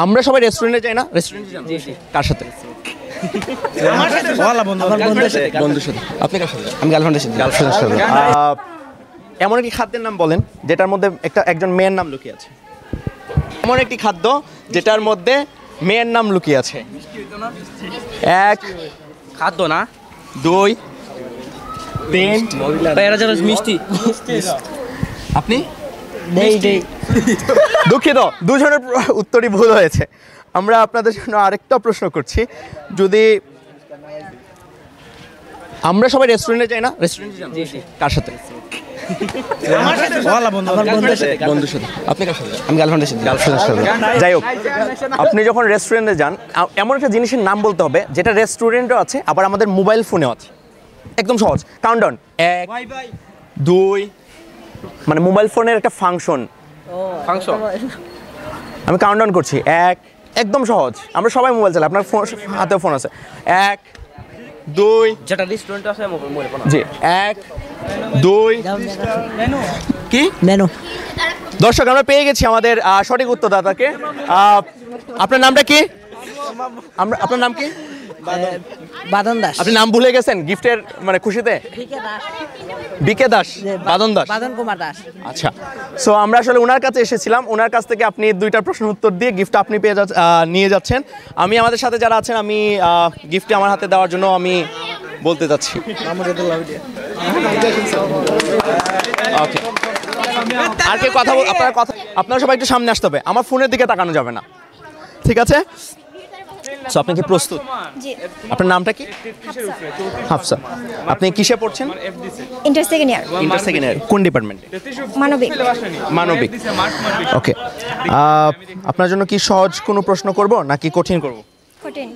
আমরা সবাই রেস্টুরেন্টে যাই না? রেস্টুরেন্টে যান? কার সাথে? বন্ধুর সাথে। আপনি কার সাথে? আমি গার্লফ্রেন্ডের সাথে। এমন একটি খাদ্যের নাম বলেন যেটার মধ্যে একজন মেয়ের নাম লুকিয়ে আছে। এমন একটি খাদ্য যেটার মধ্যে মেয়ের নাম লুকিয়ে আছে। 1 খাদ্য না, 2 3 মিষ্টি। আপনি দুঃখিত, দুজনের উত্তরই ভুল হয়েছে। আমরা আপনাদের জন্য আরেকটা প্রশ্ন করছি। যদি আমরা সবাই রেস্টুরেন্টে যাই না? রেস্টুরেন্টে যান? কার সাথে? বন্ধুর সাথে। আপনি কার সাথে? আমি গার্লফ্রেন্ডের সাথে। যাই হোক, আপনি যখন রেস্টুরেন্টে যান এমন একটা জিনিসের নাম বলতে হবে যেটা রেস্টুরেন্টও আছে আবার আমাদের মোবাইল ফোনেও আছে। একদম সহজ। কাউন্টডাউন 1 2, মানে মোবাইল ফোনের একটা ফাংশন। আমি কাউন্টডাউন করছি। 1, একদম সহজ, আমরা সবাই মোবাইল চালাই, আপনার ফোন হাতেও ফোন আছে। 1 2, যেটা রেস্টুরেন্টে আছে মোবাইল ফোন। জি 1 2 কি মেনু। দর্শক আমরা পেয়ে গেছি আমাদের সঠিক উত্তরদাতাকে। আপনার নামটা কি? আপনার নাম কি? বাদন দাস। আপনি নাম ভুলে গেছেন গিফটের মানে খুশিতে? বিকে দাস, বাদন দাস, বাদন কুমার দাস। আচ্ছা, সো আমরা আসলে ওনার কাছে এসেছিলাম, ওনার কাছ থেকে আপনি 2টা প্রশ্নের উত্তর দিয়ে গিফটটা আপনি নিয়ে যাচ্ছেন। আমি আমাদের সাথে যারা আছেন আমি গিফটটি আমার হাতে দেওয়ার জন্য আমি বলতে যাচ্ছি। ওকে, আর কি কথা আপনারা সবাই একটু সামনে আসতে হবে, আমার ফোনের দিকে তাকানো যাবে না, ঠিক আছে? সো আপনি কি প্রস্তুত? জি। আপনার নামটা কি? হাফসা। আপনি কিসে পড়ছেন? Inter second year. Inter second year. কোন ডিপার্টমেন্টে? মানবিক। মানবিক। ওকে, আপনার জন্য কি সহজ কোনো প্রশ্ন করব নাকি কঠিন করব? কঠিন।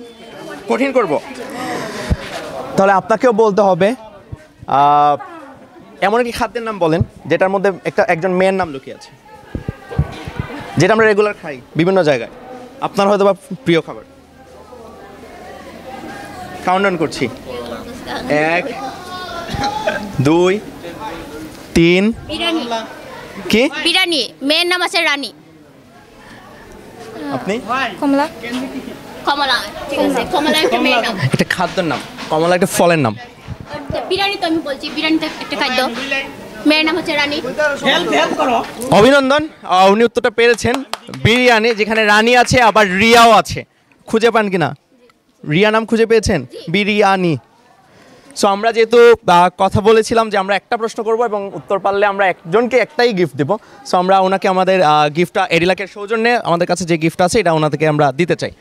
কঠিন করব। তাহলে আপনাকেও বলতে হবে এমন একটি খাদ্যের নাম বলেন যেটার মধ্যে একজন মেয়ের নাম লুকিয়ে আছে, যেটা আমরা রেগুলার খাই বিভিন্ন জায়গায়, আপনার হয়তো বা প্রিয় খাবার। কাউন্টডাউন করছি। 1 2 3 বিরিয়ানি। কি? বিরিয়ানি, মেয়ের নাম আছে রানী। আপনি? কমলা। কমলা, ঠিক আছে, কমলা একটা মেয়ের নাম। একটা খাদ্যের নাম। কমলা একটা ফলের নাম। বিরিয়ানি তো আমি বলছি, বিরিয়ানি তো একটা খাদ্য, মেয়ের নাম হচ্ছে রানী। অভিনন্দন, উনি উত্তরটা পেরেছেন। বিরিয়ানি, যেখানে রানী আছে আবার রিয়াও আছে। খুঁজে পান কিনা? রিয়া নাম খুঁজে পেয়েছেন? বিরিয়ানি। সো আমরা যেহেতু কথা বলেছিলাম যে আমরা একটা প্রশ্ন করব এবং উত্তর পারলে আমরা একজনকে একটাই গিফট দেবো, সো আমরা ওনাকে আমাদের গিফটটা এডিলাকের সৌজন্যে আমাদের কাছে যে গিফট আছে এটা ওনা থেকে আমরা দিতে চাই।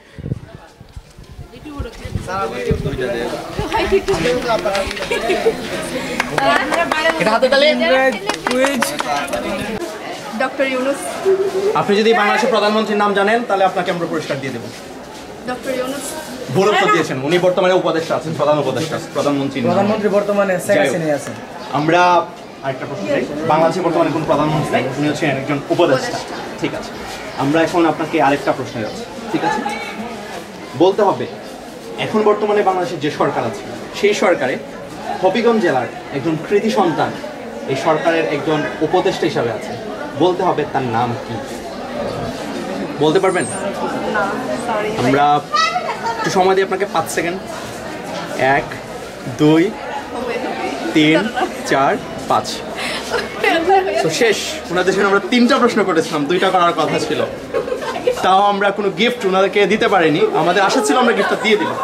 ডক্টর ইউনুস। আপনি যদি বাংলাদেশের প্রধানমন্ত্রীর নাম জানেন তাহলে আপনাকে আমরা পুরস্কার দিয়ে দেবো। ডক্টর ইউনুস। ভুল উত্তর দিয়েছেন, উনি বর্তমানে উপদেষ্টা আছেন, প্রধান উপদেষ্টা, প্রধানমন্ত্রী বর্তমানে শেখ হাসিনা আছেন। আমরা আরেকটা প্রশ্ন চাই, বাংলাদেশে বর্তমানে কোন প্রধানমন্ত্রী নাই, উনি হচ্ছেন একজন উপদেষ্টা। ঠিক আছে, আমরা এখন আপনাকে আরেকটা প্রশ্ন যাচ্ছি, ঠিক আছে? বলতে হবে এখন বর্তমানে বাংলাদেশের যে সরকার আছে সেই সরকারে হবিগঞ্জ জেলার একজন কৃতি সন্তান এই সরকারের একজন উপদেষ্টা হিসাবে আছে, বলতে হবে তার নাম কি? বলতে পারবেন? আমরা একটু সময় দিই আপনাকে, 5 সেকেন্ড। 1 2 3 4 5। তো শেষ। ওনাদের জন্য আমরা 3টা প্রশ্ন করেছিলাম, 2টা করার কথা ছিল, তাও আমরা কোনো গিফট ওনাদেরকে দিতে পারিনি। আমাদের আশা ছিল আমরা গিফটটা দিয়ে দিলাম।